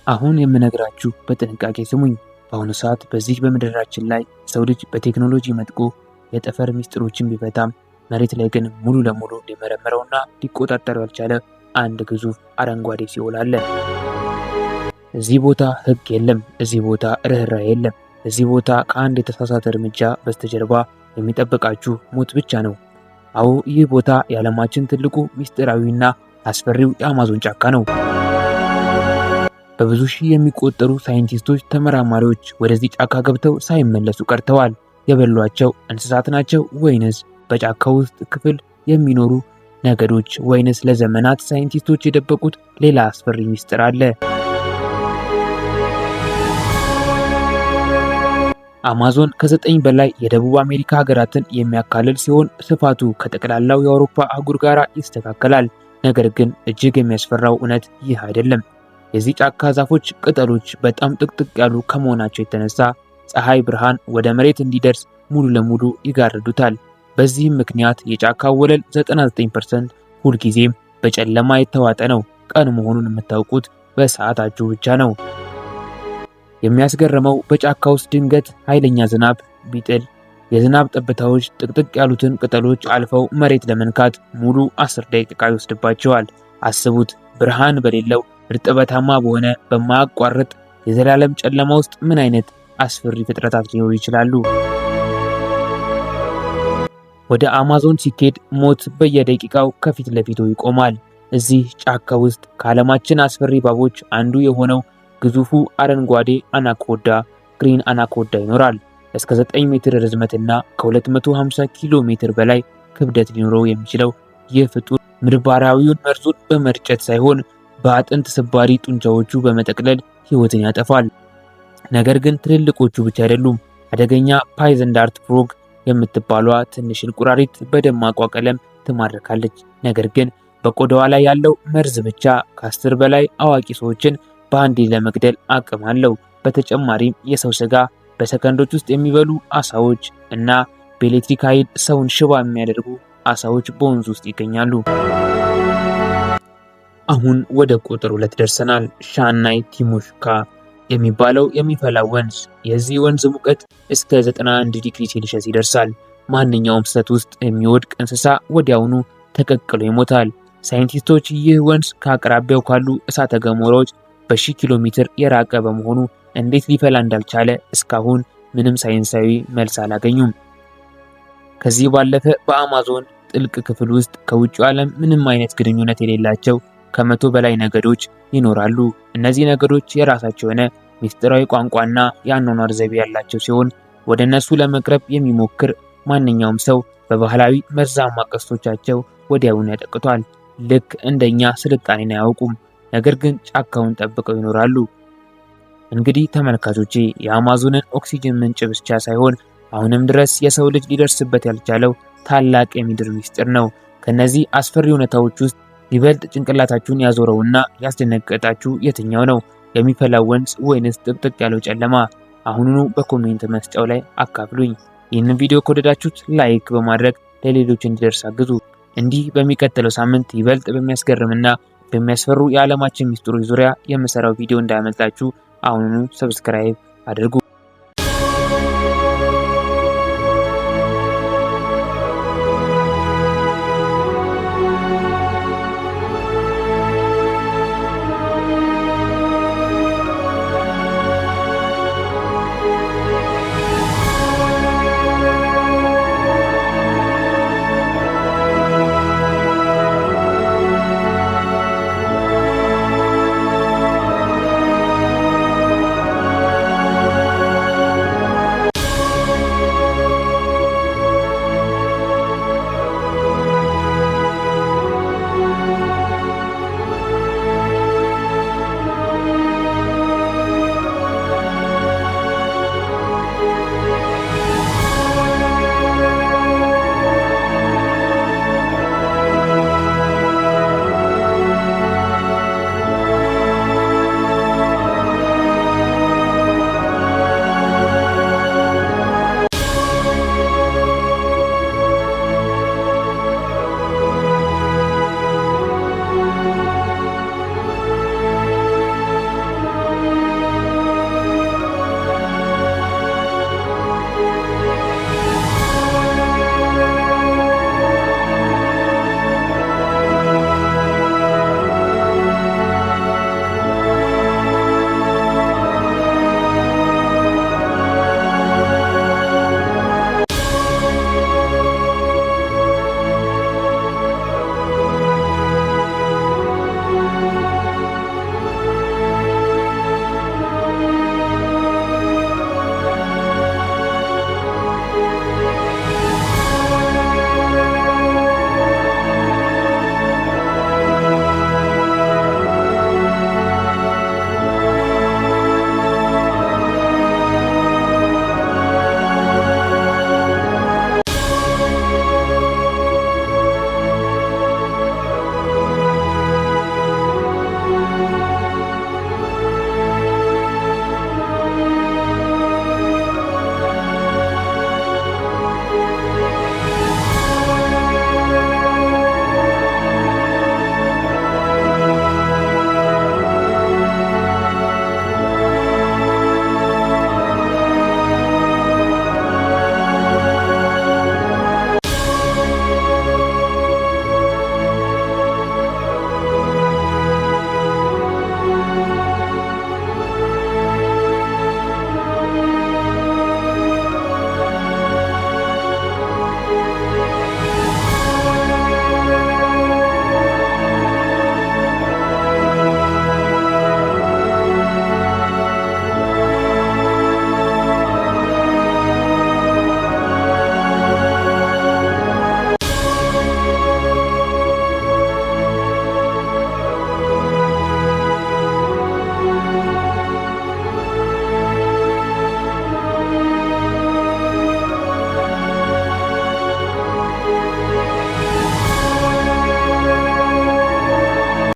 አሁን የምነግራችሁ በጥንቃቄ ስሙኝ። በአሁኑ ሰዓት በዚህ በምድራችን ላይ ሰው ልጅ በቴክኖሎጂ መጥቆ የጠፈር ሚስጥሮችን ቢፈታም መሬት ላይ ግን ሙሉ ለሙሉ ሊመረምረውና ሊቆጣጠረው ያልቻለ አንድ ግዙፍ አረንጓዴ ሲኦል አለ። እዚህ ቦታ ሕግ የለም። እዚህ ቦታ ርኅራኄ የለም። እዚህ ቦታ ከአንድ የተሳሳተ እርምጃ በስተጀርባ የሚጠብቃችሁ ሞት ብቻ ነው። አዎ፣ ይህ ቦታ የዓለማችን ትልቁ ሚስጥራዊና አስፈሪው የአማዞን ጫካ ነው። በብዙ ሺህ የሚቆጠሩ ሳይንቲስቶች፣ ተመራማሪዎች ወደዚህ ጫካ ገብተው ሳይመለሱ ቀርተዋል። የበሏቸው እንስሳት ናቸው ወይንስ በጫካው ውስጥ ክፍል የሚኖሩ ነገዶች? ወይንስ ለዘመናት ሳይንቲስቶች የደበቁት ሌላ አስፈሪ ሚስጥር አለ? አማዞን ከ9 በላይ የደቡብ አሜሪካ ሀገራትን የሚያካልል ሲሆን ስፋቱ ከጠቅላላው የአውሮፓ አህጉር ጋር ይስተካከላል። ነገር ግን እጅግ የሚያስፈራው እውነት ይህ አይደለም። የዚህ ጫካ ዛፎች ቅጠሎች በጣም ጥቅጥቅ ያሉ ከመሆናቸው የተነሳ ፀሐይ ብርሃን ወደ መሬት እንዲደርስ ሙሉ ለሙሉ ይጋርዱታል። በዚህም ምክንያት የጫካው ወለል 99% ሁልጊዜም በጨለማ የተዋጠ ነው። ቀን መሆኑን የምታውቁት በሰዓታችሁ ብቻ ነው። የሚያስገርመው በጫካ ውስጥ ድንገት ኃይለኛ ዝናብ ቢጥል የዝናብ ጠብታዎች ጥቅጥቅ ያሉትን ቅጠሎች አልፈው መሬት ለመንካት ሙሉ 10 ደቂቃ ይወስድባቸዋል። አስቡት፣ ብርሃን በሌለው እርጥበታማ በሆነ በማያቋርጥ የዘላለም ጨለማ ውስጥ ምን አይነት አስፈሪ ፍጥረታት ሊኖሩ ይችላሉ? ወደ አማዞን ሲኬድ ሞት በየደቂቃው ከፊት ለፊቱ ይቆማል። እዚህ ጫካ ውስጥ ከዓለማችን አስፈሪ እባቦች አንዱ የሆነው ግዙፉ አረንጓዴ አናኮዳ ግሪን አናኮዳ ይኖራል። እስከ 9 ሜትር ርዝመትና ከ250 ኪሎ ሜትር በላይ ክብደት ሊኖረው የሚችለው ይህ ፍጡር ምድባራዊውን መርዙን በመርጨት ሳይሆን በአጥንት ስባሪ ጡንቻዎቹ በመጠቅለል ሕይወትን ያጠፋል። ነገር ግን ትልልቆቹ ብቻ አይደሉም። አደገኛ ፓይዘን ዳርት ፍሮግ የምትባሏ ትንሽ እንቁራሪት በደማቋ ቀለም ትማርካለች። ነገር ግን በቆዳዋ ላይ ያለው መርዝ ብቻ ከ10 በላይ አዋቂ ሰዎችን በአንዴ ለመግደል አቅም አለው። በተጨማሪም የሰው ስጋ በሰከንዶች ውስጥ የሚበሉ አሳዎች እና በኤሌክትሪክ ኃይል ሰውን ሽባ የሚያደርጉ አሳዎች በወንዙ ውስጥ ይገኛሉ። አሁን ወደ ቁጥር 2 ደርሰናል። ሻናይ ቲሙሽካ የሚባለው የሚፈላ ወንዝ። የዚህ ወንዝ ሙቀት እስከ 91 ዲግሪ ሴልሺየስ ይደርሳል። ማንኛውም ስህተት ውስጥ የሚወድቅ እንስሳ ወዲያውኑ ተቀቅሎ ይሞታል። ሳይንቲስቶች ይህ ወንዝ ከአቅራቢያው ካሉ እሳተ ገሞራዎች በሺህ ኪሎ ሜትር የራቀ በመሆኑ እንዴት ሊፈላ እንዳልቻለ እስካሁን ምንም ሳይንሳዊ መልስ አላገኙም። ከዚህ ባለፈ በአማዞን ጥልቅ ክፍል ውስጥ ከውጭው ዓለም ምንም አይነት ግንኙነት የሌላቸው ከ100 በላይ ነገዶች ይኖራሉ። እነዚህ ነገዶች የራሳቸው የሆነ ሚስጥራዊ ቋንቋና የአኗኗር ዘይቤ ያላቸው ሲሆን ወደ እነሱ ለመቅረብ የሚሞክር ማንኛውም ሰው በባህላዊ መርዛማ ቀስቶቻቸው ወዲያውኑ ያጠቅቷል። ልክ እንደኛ ስልጣኔን አያውቁም፣ ነገር ግን ጫካውን ጠብቀው ይኖራሉ። እንግዲህ ተመልካቾቼ የአማዞንን ኦክሲጅን ምንጭ ብቻ ሳይሆን አሁንም ድረስ የሰው ልጅ ሊደርስበት ያልቻለው ታላቅ የምድር ሚስጥር ነው። ከነዚህ አስፈሪ እውነታዎች ውስጥ ይበልጥ ጭንቅላታችሁን ያዞረውና ያስደነገጣችሁ የትኛው ነው? የሚፈላው ወንዝ ወይንስ ጥቅጥቅ ያለው ጨለማ? አሁኑኑ በኮሜንት መስጫው ላይ አካፍሉኝ። ይህንን ቪዲዮ ከወደዳችሁት ላይክ በማድረግ ለሌሎች እንዲደርስ አግዙ። እንዲህ በሚቀጥለው ሳምንት ይበልጥ በሚያስገርምና በሚያስፈሩ የዓለማችን ሚስጥሮች ዙሪያ የምሰራው ቪዲዮ እንዳያመልጣችሁ አሁኑኑ ሰብስክራይብ አድርጉ።